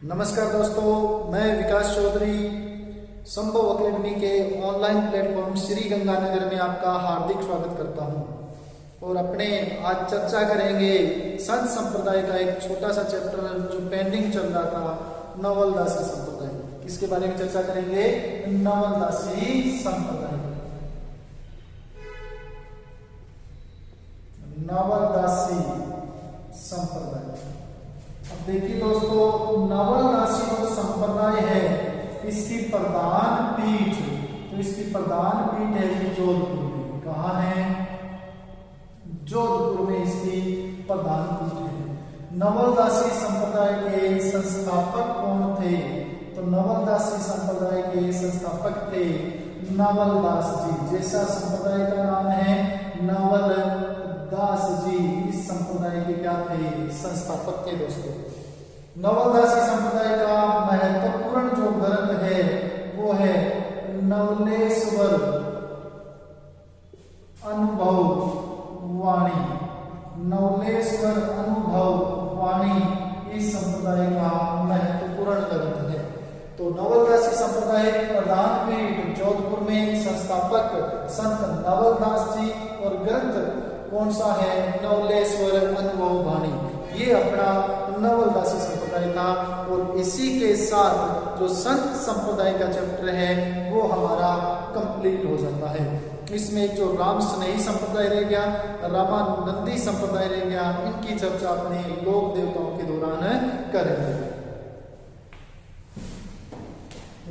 नमस्कार दोस्तों, मैं विकास चौधरी संभव अकेडमी के ऑनलाइन प्लेटफॉर्म श्री गंगानगर में आपका हार्दिक स्वागत करता हूं। और अपने आज चर्चा करेंगे संत संप्रदाय का एक छोटा सा चैप्टर जो पेंडिंग चल रहा था, नवलदासी संप्रदाय। किसके बारे में चर्चा करेंगे? नवलदासी संप्रदाय। नवलदासी संप्रदाय। अब देखिए दोस्तों, नवलदासी जो संप्रदाय है इसकी प्रधान पीठ, तो इसकी प्रधान पीठ है जोधपुर में। कहाँ है? जोधपुर में इसकी प्रधान पीठ है। नवलदासी संप्रदाय के संस्थापक कौन थे? तो नवलदासी संप्रदाय के संस्थापक थे नवलदास जी। जैसा संप्रदाय का नाम है नवलदास जी, इस संप्रदाय के क्या थे? संस्थापक थे दोस्तों। नवलदासी संप्रदाय का महत्वपूर्ण जो ग्रंथ है वो है नवलेश्वर अनुभव वाणी। नवलेश्वर अनुभव वाणी इस संप्रदाय का महत्वपूर्ण ग्रंथ है। तो नवलदासी संप्रदाय प्रधान पीठ जोधपुर में, संस्थापक संत नवलदास जी, और ग्रंथ कौन सा है? नवलेश्वर अनुभव वाणी। ये अपना नवलदासी संप्रदाय था। और इसी के साथ जो संत संप्रदाय का चैप्टर है वो हमारा कंप्लीट हो जाता है। इसमें एक जो राम स्नेही संप्रदाय रह गया, रामानंदी संप्रदाय रह गया, इनकी चर्चा अपने लोक देवताओं के दौरान करेंगे।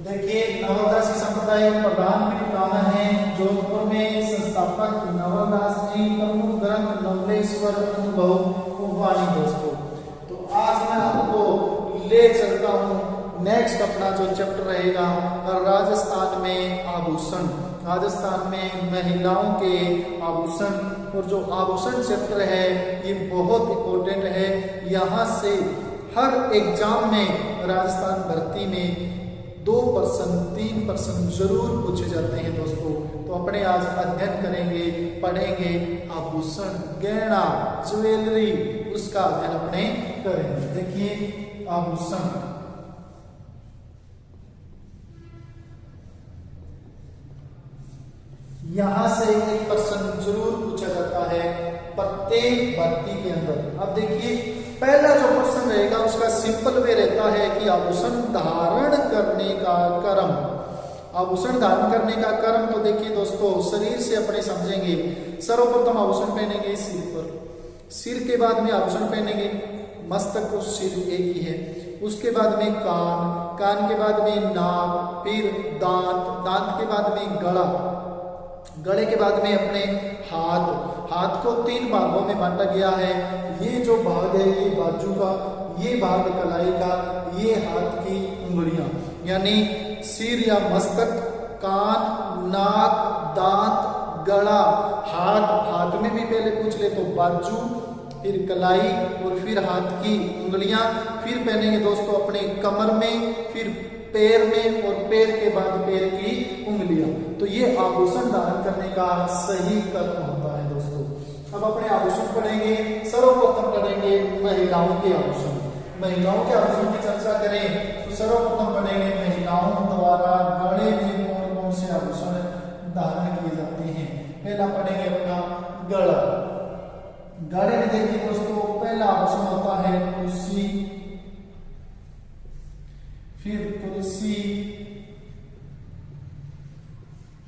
देखिए, नवलदासी संप्रदाय प्रधान पीठ कहाँ है? जोधपुर में। संस्थापक नवलदास जी। प्रमुख ग्रंथ नवलेश्वर अनुभव वाणी। दोस्तों, तो आज मैं आपको ले चलता हूँ नेक्स्ट अपना जो चैप्टर रहेगा, राजस्थान में आभूषण। राजस्थान में महिलाओं के आभूषण। और जो आभूषण क्षेत्र है ये बहुत इंपॉर्टेंट है। यहाँ से हर एग्जाम में राजस्थान भर्ती में 2%, 3% जरूर पूछे जाते हैं दोस्तों। तो अपने आज अध्ययन करेंगे, पढ़ेंगे आभूषण, गहना, ज्वेलरी, उसका अध्ययन अपने करेंगे। देखिए, आभूषण। यहां से 1% जरूर पूछा जाता है प्रत्येक भर्ती के अंदर। अब देखिए, पहला जो प्रश्न रहेगा उसका सिंपल वे रहता है कि आभूषण धारण करने का क्रम। आभूषण धारण करने का क्रम तो देखिए दोस्तों, शरीर से अपने समझेंगे। सर्वप्रथम आभूषण पहनेंगे सिर पर, सिर के बाद में आभूषण पहनेंगे मस्तक और सिर एक ही है। उसके बाद में कान, कान के बाद में नाक, फिर दांत, दांत के बाद में गला, गले के बाद में अपने हाथ। हाथ को 3 भागों में बांटा गया है। ये जो भाग है ये बाजू का, ये भाग कलाई का, ये हाथ की उंगलियां। यानी सिर या मस्तक, कान, नाक, दांत, गला, हाथ। हाथ में भी पहले पूछ ले तो बाजू, फिर कलाई और फिर हाथ की उंगलियां। फिर पहनेंगे दोस्तों अपने कमर में, फिर पैर में, और पैर के बाद पैर की उंगलियां। तो ये आभूषण धारण करने का सही क्रम होता है दोस्तों। अब अपने आभूषण पढ़ेंगे। सर्वप्रथम पढ़ेंगे महिलाओं के आभूषण। महिलाओं के आभूषण की चर्चा करें तो सर्वप्रथम पढ़ेंगे महिलाओं द्वारा गले में कौन कौन से आभूषण धारण किए जाते हैं। पहला पढ़ेंगे अपना गला। गले में देखिए दोस्तों, पहला आभूषण होता है तुलसी, फिर तुलसी,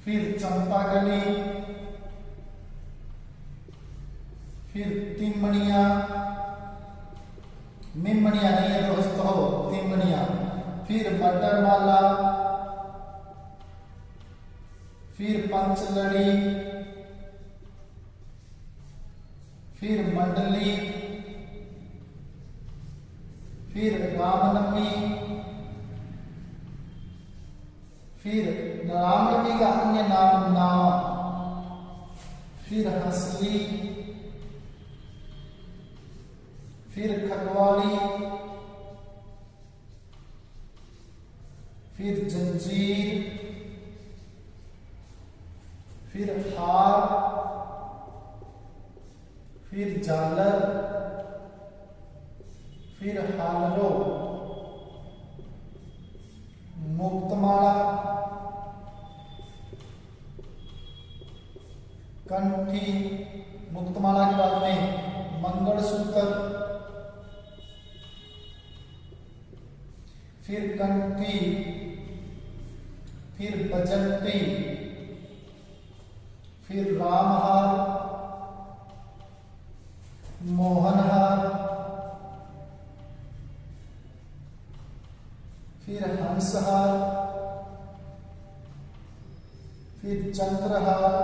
फिर चंपागली, फिर तिमणिया, मिमणिया नहीं है दोस्तों, तिमणिया, फिर मटरमाला, फिर पंचलड़ी, फिर मंडली, फिर रामनवमी, फिर रामनवमी का अन्य नाम नाम, फिर हंसली, फिर खटवाली, फिर जंजीर, फिर हार, फिर झालर, फिर हालरो, मुक्तमाला, कंठी, मुक्तमाला के बाद में मंगलसूत्र, फिर कंठी, फिर बजंती, फिर रामहार, मोहनहार, फिर हंसहार, फिर चंद्रहार,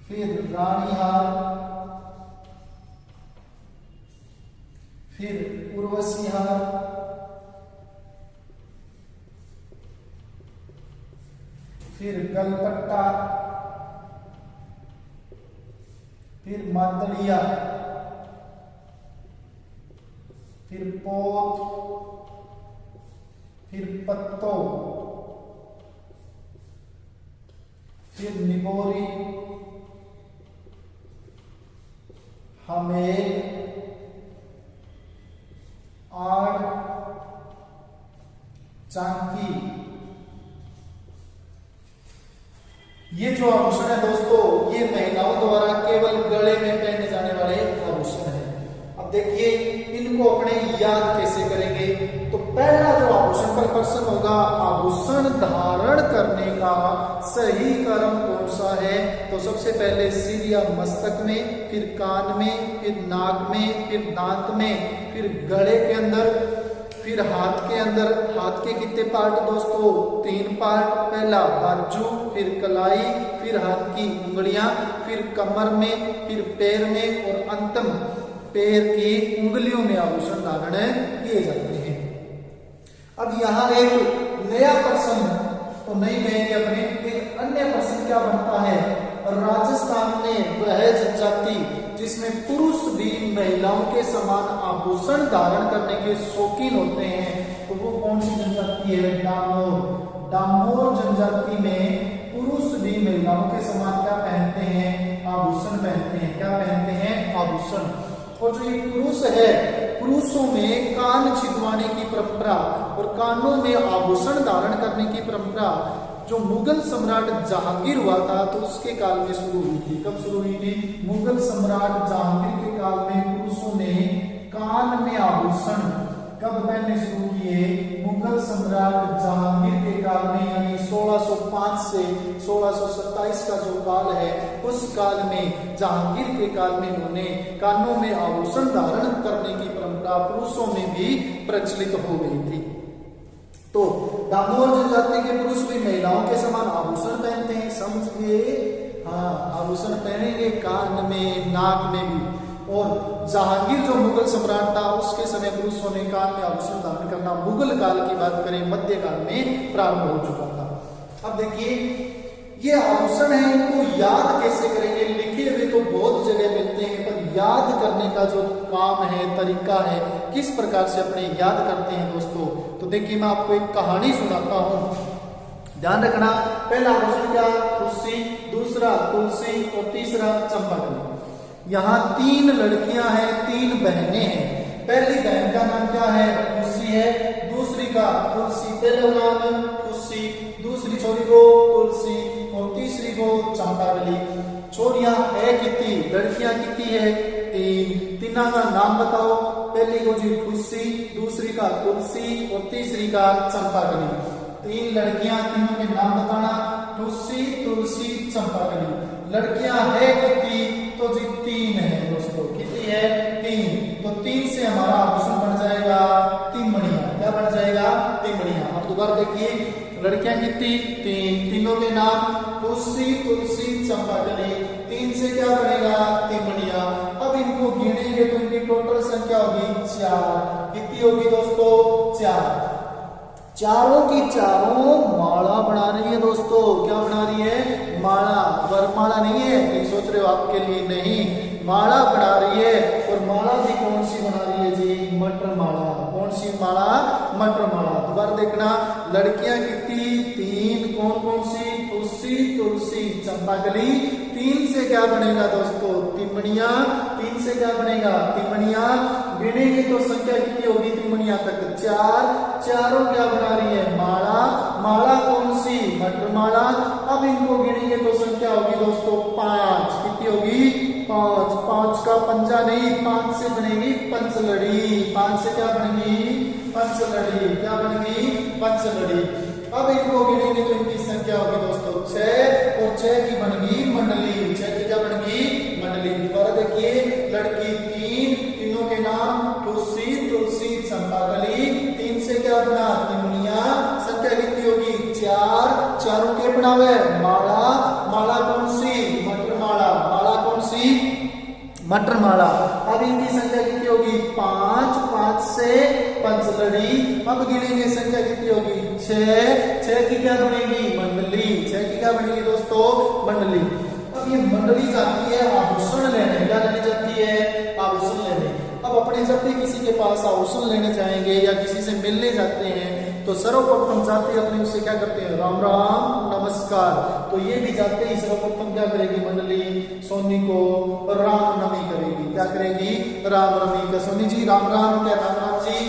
फिर रानीहार, फिर उर्वशीहार, फिर गलपट्टा, फिर मादड़िया, फिर पोत, फिर पत्तो, फिर निबोरी, हमें, आड़, चांकी। ये जो आभूषण है दोस्तों, ये महिलाओं द्वारा केवल गले में पहने जाने वाले आभूषण है। अब देखिए इनको अपने याद कैसे करेंगे। तो पहला जो आभूषण पर प्रश्न होगा, आभूषण धारण करने का सही क्रम कौन सा है। तो सबसे पहले सिर या मस्तक में, फिर कान में, फिर नाक में, फिर दांत में, फिर गले के अंदर, फिर हाथ के अंदर। हाथ के कितने पार्ट दोस्तों? 3 पार्ट। पहला बाजू, फिर कलाई, फिर हाथ की उंगलियां, फिर कमर में, फिर पैर में और अंतम पैर की उंगलियों में आभूषण धारण किए जाते हैं। अब यहाँ एक नया प्रश्न तो नहीं कहेंगे अपने, एक अन्य प्रश्न क्या बनता है। राजस्थान में वह जनजाति जिसमें पुरुष भी महिलाओं के समान आभूषण धारण करने के शौकीन होते हैं, तो वो कौन सी जनजाति है? डामोर। डामोर जनजाति में पुरुष भी महिलाओं के समान क्या पहनते हैं? आभूषण पहनते हैं। क्या पहनते हैं? आभूषण। और जो ये पुरुष है, पुरुषों में कान छिदवाने की परंपरा और कानों में आभूषण धारण करने की परंपरा जो मुगल सम्राट जहांगीर हुआ था तो उसके काल में शुरू हुई थी। कब शुरू हुई थी? मुगल सम्राट जहांगीर के काल में पुरुषों ने कान में आभूषण कब पहनने शुरू किए? मुगल सम्राट जहांगीर के काल में, यानी 1605 से 1627 का जो काल है, उस काल में जहांगीर के काल में उन्होंने कानों में आभूषण धारण करने की परंपरा पुरुषों में भी प्रचलित हो गई थी। तो डामोर जनजाति के पुरुष भी महिलाओं के समान आभूषण पहनते हैं। समझिए, हाँ, आभूषण पहनेंगे कान में, नाक में भी। और जहांगीर जो मुगल सम्राट था उसके समय पुरुषों ने कान में आभूषण धारण करना मुगल काल की बात करें, मध्यकाल में प्रारंभ हो चुका था। अब देखिए ये आभूषण है, इनको याद कैसे करेंगे? लिखे हुए तो बहुत जगह मिलते हैं, पर याद करने का जो काम है, तरीका है, किस प्रकार से अपने याद करते हैं दोस्तों। तो देखिए मैं आपको एक कहानी सुनाता हूँ, ध्यान रखना। पहला आभूषण क्या? तुलसी, दूसरा तुलसी और तीसरा चंपाकली। यहाँ 3 लड़कियां हैं, 3 बहनें हैं। पहली बहन का नाम क्या है? तुलसी है। दूसरी का तुलसी पहला नाम तुलसी, दूसरी छोरी को तुलसी और तीसरी को चंपाकली। छोरियां है कितनी? लड़कियां कितनी है? 3। तीनों का नाम बताओ। पहली को जी तुलसी, दूसरी का तुलसी और तीसरी का चंपाकली। 3 लड़कियां, तीनों के नाम बताना। तुलसी, तुलसी, चंपाकली। लड़कियां है कितनी? तो जी 3 है दोस्तों। कितनी है? 3। तो 3 से हमारा आभूषण बन जाएगा तिमड़िया। क्या बन जाएगा? तिमड़िया। अब दोबारा देखिए, लड़कियां कितनी? 3। तीनों के नाम तुलसी, तुलसी, चंपाकली। 3 से क्या बनेगा? तिमड़िया। अब इनको गिनेंगे तो इनकी टोटल संख्या होगी 4। कितनी होगी दोस्तों? 4। चारों की चारों माला बना रही है दोस्तों। क्या बना रही है? माला। वरमाला नहीं है, नहीं सोच रहे हो आपके लिए, नहीं, माला बना रही है। और माला भी कौन सी बना रही है जी? मटर माला। कौन सी माला? मटर माला। दोबारा देखना, लड़कियां कितनी? 3। कौन कौन सी? खुशी तुलसी चंपाकली। 3 से क्या बनेगा दोस्तों? तिमड़िया। 3 से क्या बनेगा? तिमड़िया। गिनेंगे तो संख्या कितनी होगी तिमड़िया तक? 4। चारों क्या बना रही है? माला। माला कौन सी? मटर माला। अब इनको गिनेंगे तो संख्या होगी दोस्तों 5। कितनी होगी? 5। 5 का पंजा नहीं, 5 से बनेगी पंचलड़ी। 5 से क्या बनेगी? पंचलड़ी। क्या बनेगी? पंचलड़ी। अब इनको गिनेंगे तो इनकी संख्या होगी दोस्तों 6 और 6 की बनेगी मंडली। 6 की क्या बनेगी? मंडली। दोबारा देखिए, लड़की 3, तीनों के नाम खुशी तुलसी चंपाकली। 3 से क्या बना? तिमड़िया। संख्या कितनी होगी? 4। चारों के बनावे माला। माला कौन सी? मटर माला। माला कौन सी? मटर माला। अब इनकी संख्या कितनी होगी? 5। 5 से पंचलड़ी। अब गिनेंगे संख्या कितनी होगी? 6। 6 की क्या बनेगी? मंडली। 6 की क्या बनेगी दोस्तों? मंडली। अब ये मंडली जाती है आभूषण लेने। क्या लेने जाती है? आभूषण लेने। अब अपने जब भी किसी के पास आभूषण लेने जाएंगे या किसी से मिलने जाते हैं तो सर्वप्रथम जाते अपने उससे क्या करते हैं? राम राम नमस्कार। तो ये भी जाते ही सर्वप्रथम क्या करेगी मंडली? सोनी को रामनवमी करेगी। क्या करेगी? रामनवमी का। सोनी जी राम राम। क्या राम राम जी?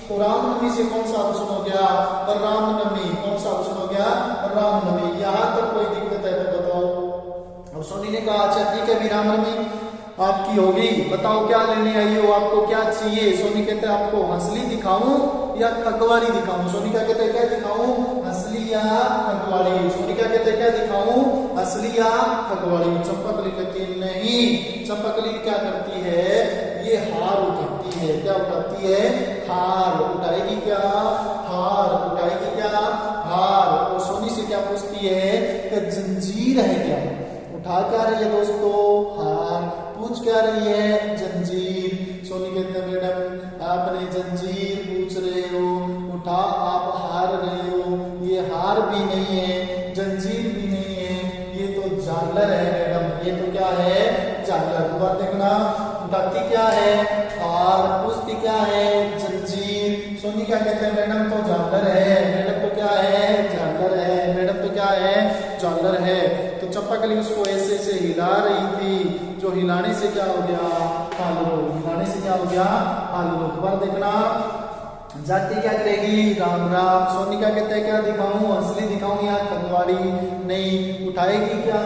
तो रामनवमी से कौन सा आभूषण हो गया? रामनवमी। कौन सा आभूषण हो गया? रामनवमी। यहाँ तक कोई दिक्कत है तो बताओ। अब सोनी ने कहा अच्छा ठीक है भी रामनवमी आपकी होगी, बताओ क्या लेने आई हो, आपको क्या चाहिए? सोनी कहते हैं आपको हंसली दिखाऊं या खगवाड़ी दिखाऊं? सोनी क्या कहते हैं? क्या दिखाऊं? हंसली या खगवाड़ी? सोनी क्या कहते हैं? क्या दिखाऊं? हंसली या खगवाड़ी? चंपाकली कहती है नहीं। चंपाकली क्या करती है? ये हार उठाती है। क्या उठाती है? हार। उठाएगी क्या? हार। उठाएगी क्या? हार। और सोनी से क्या पूछती है कि जंजीर है क्या? उठा क्या रही है दोस्तों? हार। पूछ क्या रही है? जंजीर। सोनी कहते हैं मैडम आपने जंजीर पूछ रहे हो, उठा आप हार रहे हो। ये हार भी नहीं है, जंजीर भी नहीं है, ये तो झालर है मैडम। ये तो क्या है? झालर। दोबारा देखना, उठाती क्या है? हार। पूछती क्या है? जंजीर। सोनी क्या कहते हैं? मैडम तो झालर है। मैडम तो क्या है? झालर है। मैडम तो क्या है? झालर है। तो चंपाकली उसको ऐसे ऐसे हिला रही थी, जो हिलाने से क्या हो गया? हालो। हिलाने से क्या हो गया? हालो। दोबारा देखना, जाती क्या करेगी? राम राम। सोनी क्या कहते हैं? क्या दिखाऊं? हंसली दिखाऊं या खगवाड़ी? नहीं। उठाएगी क्या?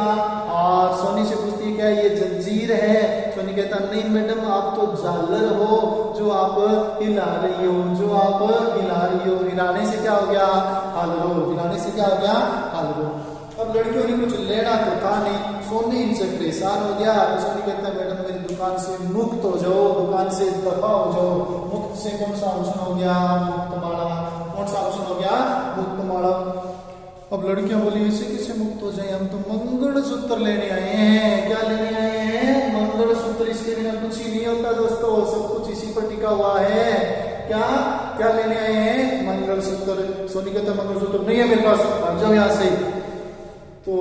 और सोनी से पूछती है क्या ये जंजीर है? सोनी कहता नहीं मैडम आप तो झालर हो, जो आप हिला रही हो, जो आप हिला रही हो। हिलाने से क्या हो गया? हालो। हिलाने से क्या हो गया? हालो। अब लड़कियों ने कुछ लेना तो था नहीं, सोनी इनसे परेशान हो गया। तो सोनी कहता है मैडम मेरी दुकान से मुक्त हो जाओ, दुकान से दफा हो जाओ। मुक्त से कौन सा आभूषण हो गया? मुक्तमाला। कौन सा आभूषण हो गया? मुक्तमाला। अब लड़कियां बोली इसे किसे मुक्त हो जाए? हम तो मंगलसूत्र लेने आए हैं। क्या लेने आए हैं? मंगलसूत्र। इसके बिना कुछ ही नहीं होता दोस्तों, सब कुछ इसी पर टिका हुआ है। क्या क्या लेने आए हैं? मंगलसूत्र। सोनी कहता मंगलसूत्र नहीं है मेरे पास, भाग जाओ यहाँ से। तो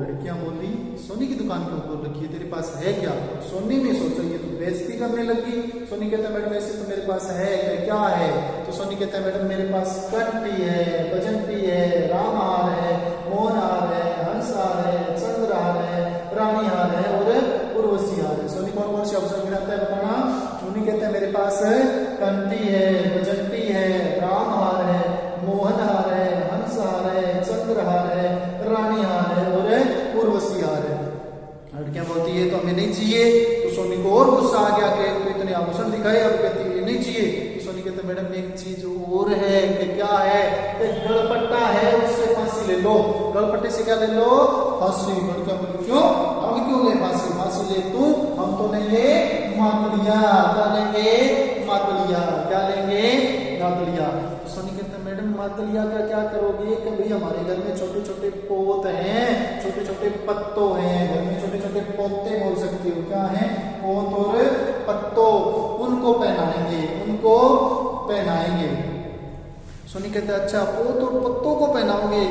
लड़कियां बोली सोनी की दुकान क्यों खोल रखी है, तेरे पास है क्या? सोनी ने सोचा ये तो बेइज्जती करने लगी। सोनी कहता है मैडम ऐसे तो मेरे पास है। क्या है? तो सोनी कहता है मैडम मेरे पास कंठी है, बजंती है, राम हार है, मोहन हार है, हंस हार है, चंद्र हार है, रानी हार है और उर्वशी हार है। सोनी कौन कौन से अवसर गिनाता है बताना। सोनी कहता है मेरे पास कंठी है, बजंती है, राम हार है, मोहन हार है, हंस हार है, चंद्र हार है, रानी हार है और उर्वशी हार है। लड़कियां बोलती है तो हमें नहीं चाहिए। तो सोनी को और गुस्सा आ गया कि तो इतने आभूषण दिखाए, अब कहती है नहीं चाहिए। तो सोनी कहते मैडम एक चीज और है। कि क्या है? गलपट्टा है, उससे फांसी ले लो। गलपट्टे से क्या ले लो? फांसी। लड़कियां बोली क्यों? हम क्यों ले फांसी? फांसी ले तू, हम तो लेंगे मातलिया। क्या लेंगे? मातलिया। क्या लेंगे? मातलिया। सोनी कहते हैं मैडम मातलिया का क्या करोगे? कि भाई हमारे घर में छोटे छोटे पोत हैं, छोटे छोटे पत्तों हैं, घर में छोटे छोटे पोते बोल सकते हो। क्या है? पोत और पत्तों, उनको पहनाएंगे, उनको पहनाएंगे। सोनी कहते हैं अच्छा पोत और पत्तों को पहनाओगे?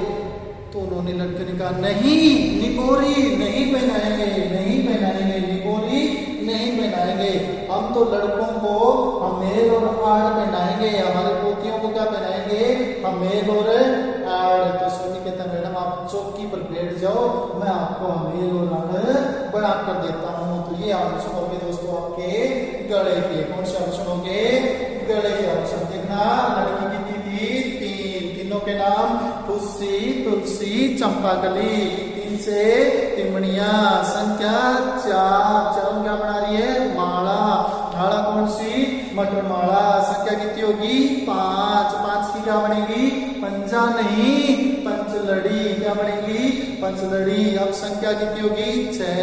तो उन्होंने लड़के ने कहा नहीं निपोरी नहीं पहनाएंगे, नहीं पहनाएंगे, निपोरी नहीं पहनाएंगे। हम तो लड़कों को हमेल और आड़ पहनाएंगे, हमारे पोतियों को क्या पहनाएंगे? हमेल और आड़। तो सोनी कहता है मैडम आप चौकी पर कर देता हूँ। तो ये आभूषण हो गए दोस्तों आपके गले के। कौन से आभूषण हो गए? गले के आभूषण। देखना, लड़की कितनी थी? तीन। तीनों के नाम तुलसी, तुलसी, चंपाकली। तीन से तिमड़िया। संख्या चार। चार क्या बना रही है? माला। माला कौन सी? मटर माला। संख्या कितनी होगी? पांच। पांच की क्या बनेगी? पंजा नहीं, पंचलड़ी। क्या बनेगी? पंचलड़ी। अब संख्या कितनी होगी? छह।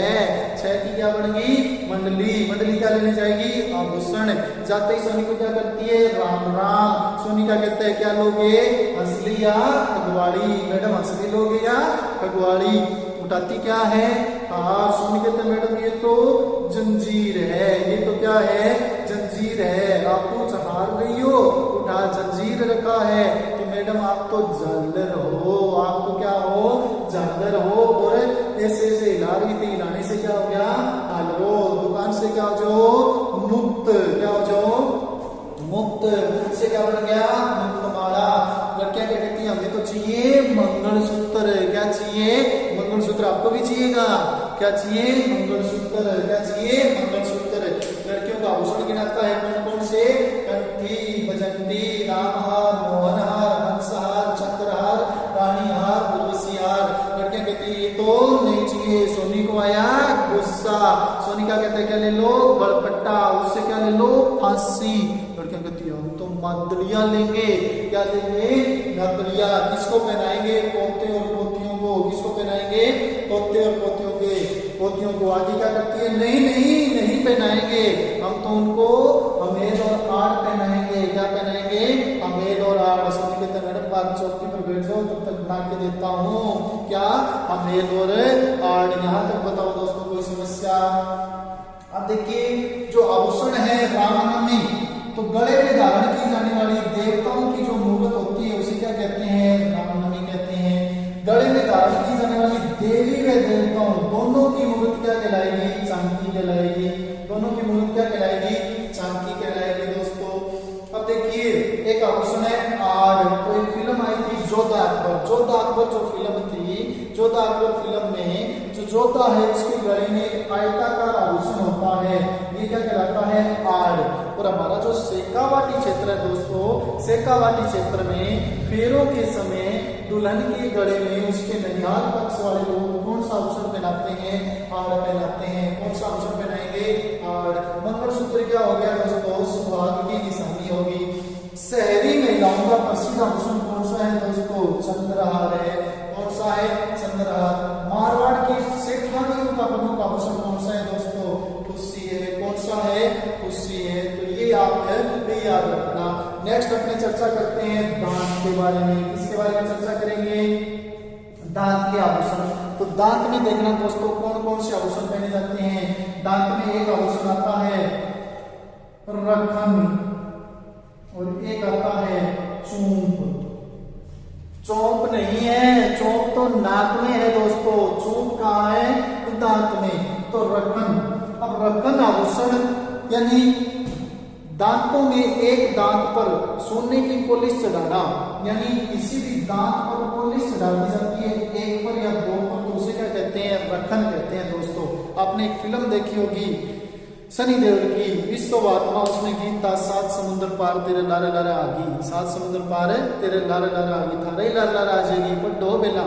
छह की क्या बनेगी? मंडली। मंडली क्या लेने जाएगी? आभूषण। जाते ही सोनी को क्या करती है? राम राम। सोनी क्या कहते हैं? क्या लोगे? हंसली या खगवाड़ी? मैडम हंसली लोगे या खगवाड़ी? उठाती क्या है? हार। सोनी कहते हैं मैडम ये तो जंजीर है। ये तो क्या है? जंजीर है। आप कुछ हार गई हो, उठा जंजीर रखा है। तो मैडम आप तो जालर हो। आप तो क्या हो? जालर हो। और ऐसे ऐसे हिला रही थी, हिलाने से क्या हो गया? हलो। दुकान से क्या हो जाओ? मुक्त। क्या हो जाओ? मुक्त। मुक्त से क्या बन गया? मुक्तमाला। लड़कियां क्या कहती हैं? हमें तो चाहिए मंगलसूत्र। क्या चाहिए? मंगलसूत्र। आपको भी चाहिएगा? क्या चाहिए? मंगलसूत्र। क्या चाहिए? मंगलसूत्र। लड़कियों का आभूषण गिनाता है कौन कौन से? कंठी, बजंती, रामहार, मोहनहार, हंसहार, चंद्रहार, रानीहार, उर्वशी हार। लड़कियां कहती है ये तो नहीं चाहिए। सोनी को आया गुस्सा। सोनी क्या कहते हैं? क्या ले लो? गलपट्टा। उससे क्या ले लो? फांसी। लड़कियां कहती है हम तो मादलिया लेंगे। क्या लेंगे? मादलिया। किसको पहनाएंगे? पोते और पोतियों को। किसको पहनाएंगे? पोते और पोतियों के। पोतियों को। आगे क्या करती है? नहीं नहीं नहीं पहनाएंगे, हम तो उनको अमेल और आड़ पहनाएंगे। क्या पहनाएंगे? अमेल और आड़। सोनी कहते हैं मैडम बात चौकी पर बैठ जाओ, तब तक बना के देता हूँ। क्या? अमेल और आड़। यहाँ तक बताओ दोस्तों, कोई समस्या? अब देखिए जो आभूषण है रामनवमी, तो गले में धारण की जाने वाली देवताओं की जो मूर्त होती है उसे क्या कहते हैं? रामनवमी कहते हैं। गले में धारण की जाने वाली देवी व देवताओं दोनों की मूर्त क्या कहलाएगी? चांदी कहलाएगी। दोनों की मूर्त क्या कहलाएगी? चांदी कहलाएगी दोस्तों। अब देखिए एक आभूषण है आड़। तो एक फिल्म आई थी जोधा अकबर। जोधा अकबर जो फिल्म थी, जोधा अकबर फिल्म में जो जोधा है उसके गले में एक आयताकार आभूषण होता है। ये क्या कहलाता है? आड़। और हमारा जो शेखावाटी क्षेत्र है दोस्तों, शेखावाटी क्षेत्र में फेरों के समय दुल्हन के गले में उसके ननिहाल पक्ष वाले लोग कौन सा आभूषण पहनाते हैं? आड़ पहनाते हैं। कौन सा आभूषण पहनाएंगे? आड़। मंगलसूत्र क्या हो गया दोस्तों? सुहाग की निशानी होगी। शहरी महिलाओं का प्रसिद्ध आभूषण कौन सा है दोस्तों? चंद्रहार है। कौन सा है? चंद्रहार। मारवाड़ की सेठानियों का प्रमुख आभूषण कौन सा है दोस्तों? खुशी है। कौन सा है? खुशी है। तो ये आप याद रखना। नेक्स्ट अपने चर्चा करते हैं दांत के बारे में। किसके बारे में चर्चा करेंगे? दांत के आभूषण। तो दांत में देखना दोस्तों कौन कौन से आभूषण पहने जाते हैं। दांत में एक आभूषण आता है रखन और एक आता है चूंप। चौंप नहीं है, चौंप तो नाक में है दोस्तों। चूंप कहाँ है? दांत में। तो रखन। अब रखन आभूषण यानी दांतों में एक दांत पर सोने की पॉलिश चढ़ाना, यानी किसी भी दांत पर पॉलिश चढ़ा दी जाती है, एक पर या दो पर, तो उसे क्या कहते हैं? रखन कहते हैं दोस्तों। आपने एक फिल्म देखी होगी सनी देओल की विश्ववात्मा, उसमें गीत था सात समुद्र पार तेरे लारे लारे आगी। सात समुद्र पार है तेरे लारे लारे आगी था रे लारे लारे आजेगी पर डो बेला।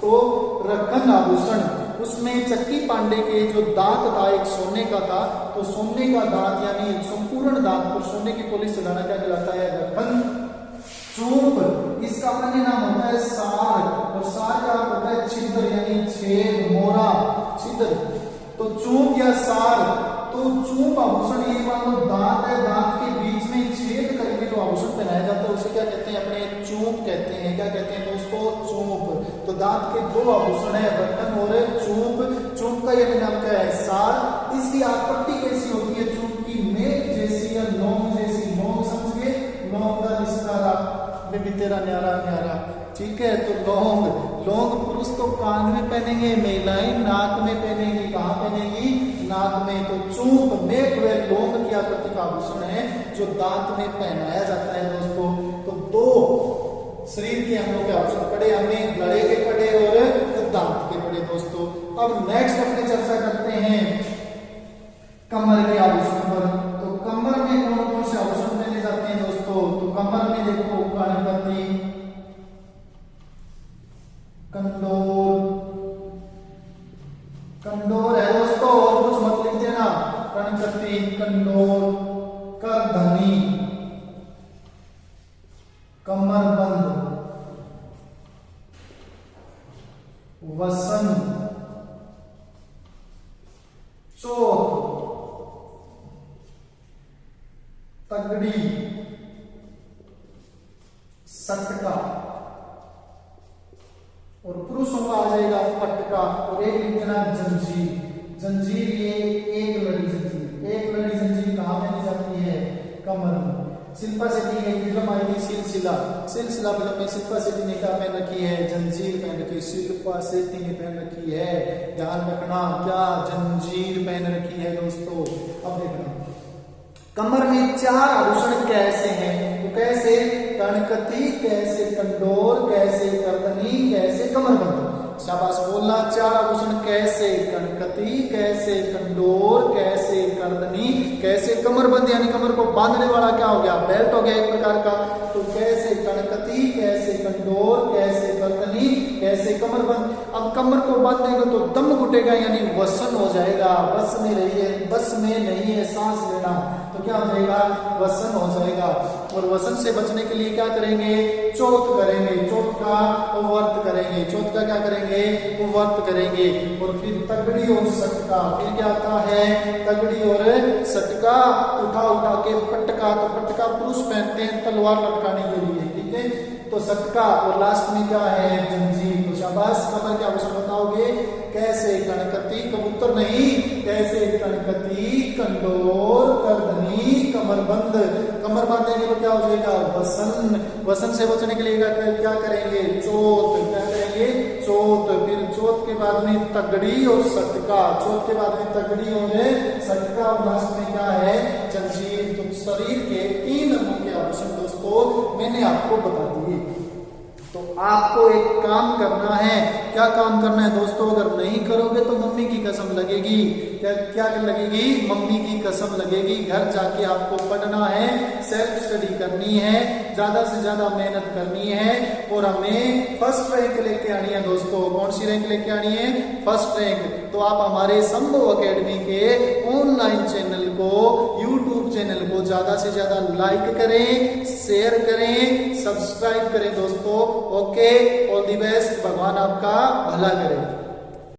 तो रखन आभूषण, उसमें चक्की पांडे के जो दांत था एक सोने का था, तो सोने का दांत यानी संपूर्ण दांत पर सोने की पॉलिश चढ़ाना क्या कहलाता है? रखन। चूंप, इसका अन्य नाम होता है सार, और सार का अर्थ होता है छिद्र यानी छेद, मोरा, छिद्र। तो चूंप या सार, तो चूंप आभूषण ये मान लो दांत है, दांत के बीच में छेद करके जो आभूषण पहनाया जाता है उसे क्या कहते हैं? अपने चूंप कहते हैं। क्या कहते हैं दोस्तों? चूंप। तो दांत के दो आभूषण है, रखन और चूंप। चूंप का यह नाम क्या है? सार। इसकी आकृति कैसी होती है? चूंप की मेघ जैसी या लौंग जैसी। लौंग समझ गए? लौंग का निस्तारा बेबी तेरा न्यारा न्यारा, ठीक है। तो लौंग, लौंग पुरुष तो कान में पहनेंगे, महिलाएं नाक में पहनेंगी। कहाँ पहनेंगी? नाक में। तो चूंप, मेघ व लौंग की आकृति का आभूषण है जो दांत में पहनाया जाता है दोस्तों। तो दो शरीर के अंगों के आभूषण पड़े, हमने गले के पड़े और दांत के पड़े दोस्तों। अब नेक्स्ट अपने चर्चा करते हैं कमर के आभूषण पर। तो कमर में कौन कौन से आभूषण पहने जाते हैं दोस्तों? तो कमर में देखो गणपति, कंडोर, कंडोर है दोस्तों, और कुछ मत लिख देना, गणपति, कंडोर, करधनी, कमरबंद, वसन, चोट, तगड़ी, सटका, और पुरुषों का आ जाएगा पटका, और एक लिख देना जंजीर। जंजीर ये एक लड़ी जंजीर, एक लड़ी जंजीर कहां पहनी जाती है? कमर में। शिल्पा शेट्टी की फिल्म आई थी सिलसिला, सिलसिला फिल्म में शिल्पा शेट्टी ने क्या पहन रखी है? जंजीर पहन रखी है। शिल्पा शेट्टी ने पहन रखी है, ध्यान रखना, क्या? जंजीर पहन रखी है दोस्तों। अब देखना कमर में 4 आभूषण कैसे हैं? तो कैसे? कणकती, कैसे कंडोर, कैसे करधनी, कैसे कमरबंद। शाबाश बोलना, 4 आभूषण कैसे? कणकती, कैसे कंडोर, कैसे करधनी, कैसे कमरबंद, यानी कमर को बांधने वाला क्या हो गया? बेल्ट हो गया एक प्रकार का। तो कैसे कणकती, कैसे कंडोर, कैसे करधनी, कैसे कमरबंद। अब कमर को बांधेगा तो दम घुटेगा, यानी वसन हो जाएगा। बस में रही है, बस में नहीं है सांस लेना, तो क्या हो जाएगा? वसन हो जाएगा। और वसन से बचने के लिए क्या करेंगे? चौथ करेंगे, चौथ का वर्त करेंगे, चौथ का क्या करेंगे? वर्त करेंगे। और फिर तगड़ी और सटका, फिर क्या आता है? तगड़ी और सटका, उठा उठा के पटका, तो पटका पुरुष पहनते हैं तलवार लटकाने के लिए, ठीक है। तो सटका, और लास्ट में क्या है? जंजीर। तो शाबाश, कमर के आभूषण बताओगे कैसे? कणकती, कबूतर नहीं, कैसे? कणकती, कंडोर, करधनी, कमरबंद। कमर बांधने के क्या हो जाएगा? वसन। वसन से बचने के लिए क्या करेंगे? चोट। क्या करेंगे? चोट। फिर चोट के बाद में तगड़ी और सटका, चोट के बाद में तगड़ी और सटका, और लास्ट में क्या है? जंजीर। तो शरीर के 3 अंगों के आभूषण दोस्तों मैंने आपको बता दिए। तो आपको एक काम करना है। क्या काम करना है दोस्तों? अगर नहीं करोगे तो मम्मी की कसम लगेगी। क्या क्या लगेगी? मम्मी की कसम लगेगी। घर जाके आपको पढ़ना है, सेल्फ स्टडी करनी है, ज्यादा से ज्यादा मेहनत करनी है, और हमें फर्स्ट रैंक लेके आनी है दोस्तों। कौन सी रैंक लेके आनी है? First rank. तो आप हमारे संभव अकेडमी के ऑनलाइन चैनल को, यूट्यूब चैनल को ज्यादा से ज्यादा लाइक करें, शेयर करें, सब्सक्राइब करें दोस्तों। Okay, all the best. भगवान आपका भला करे।